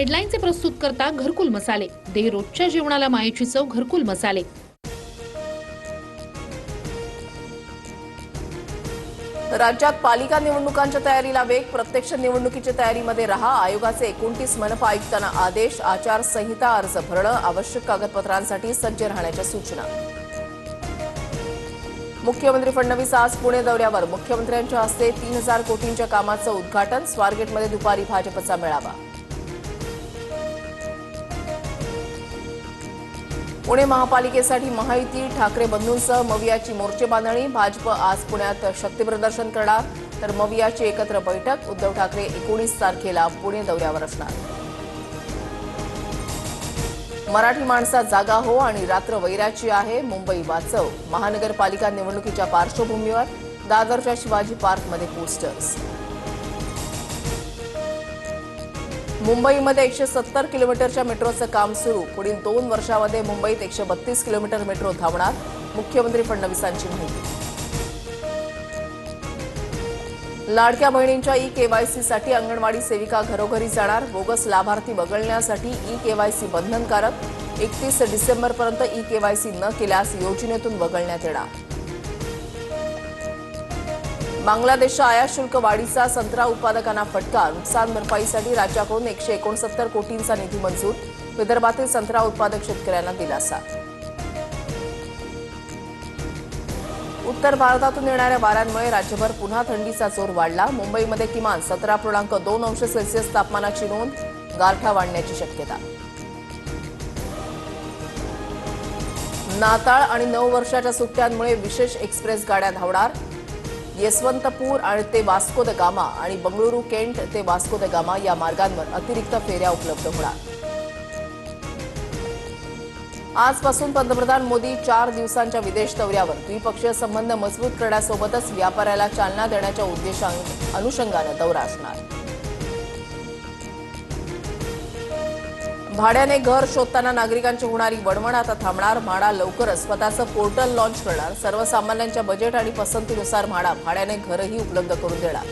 हेडलाईनचे प्रस्तुत करता घरकुल मसाले. दे रोजच्या जेवणाला मायेची चव घरकुल मसाले. राज्यात पालिका निवडणुकांच्या तयारीला वेग. प्रत्यक्ष निवडणुकीच्या तयारीमध्ये रहा. आयोगाचे 29 मनपा आयुक्तांना आदेश. आचारसंहिता अर्ज भरणं, आवश्यक कागदपत्रांसाठी सज्ज राहण्याच्या सूचना. मुख्यमंत्री फडणवीस आज पुणे दौऱ्यावर. मुख्यमंत्र्यांच्या हस्ते 3000 कोटींच्या कामाचं उद्घाटन. स्वारगेटमध्ये दुपारी भाजपचा मेळावा. पुणे महापालिकेसाठी महायुती. ठाकरे बंधूंसह मवियाची मोर्चे बांधणी. भाजप आज पुण्यात शक्तीप्रदर्शन करणार, तर मवियाची एकत्र बैठक. उद्धव ठाकरे 19 तारखेला पुणे दौऱ्यावर असणार. मराठी माणसा जागा हो आणि रात्र वैराची आहे, मुंबई वाचव. महानगरपालिका निवडणुकीच्या पार्श्वभूमीवर दादरच्या शिवाजी पार्कमध्ये पोस्टर्स. मुंबईमध्ये 170 किलोमीटरच्या मेट्रोचं काम सुरू. पुढील 2 वर्षांमध्ये मुंबईत 132 किलोमीटर मेट्रो धावणार. मुख्यमंत्री फडणवीसांची माहिती. लाडक्या बहिणींच्या ई-केवायसीसाठी अंगणवाडी सेविका घरोघरी जाणार. बोगस लाभार्थी वगळण्यासाठी ई-केवायसी बंधनकारक. 31 डिसेंबरपर्यंत ई-केवायसी न केल्यास योजनेतून वगळण्यात येणार. बांगलादेशच्या आयात शुल्क वाढीचा संत्रा उत्पादकांना फटका. नुकसान भरपाईसाठी राज्याकडून 169 कोटींचा निधी मंजूर. विदर्भातील संत्रा उत्पादक शेतकऱ्यांना दिलासा. उत्तर भारतातून येणाऱ्या वाऱ्यांमुळे राज्यभर पुन्हा थंडीचा जोर वाढला. मुंबईमध्ये किमान 17.2 अंश सेल्सिअस तापमानाची नोंद. गारठा वाढण्याची शक्यता. नाताळ आणि नववर्षाच्या सुट्ट्यांमुळे विशेष एक्सप्रेस गाड्या धावणार. यशवंतपूर आणि ते वास्को द गामा आणि बंगळुरू केंट ते वास्को द गामा या मार्गांवर अतिरिक्त फेऱ्या उपलब्ध होणार. आजपासून पंतप्रधान मोदी 4 दिवसांच्या विदेश दौऱ्यावर. द्विपक्षीय संबंध मजबूत करण्यासोबतच व्यापाराला चालना देण्याच्या अनुषंगाने दौरा असणार. भाड्याने घर शोधताना नागरिकांची होणारी वणवण आता थांबणार. म्हाडा लवकरच स्वतःचं पोर्टल लॉन्च करणार. सर्वसामान्यांच्या बजेट आणि पसंतीनुसार म्हाडा भाड्याने घरही उपलब्ध करून देणार.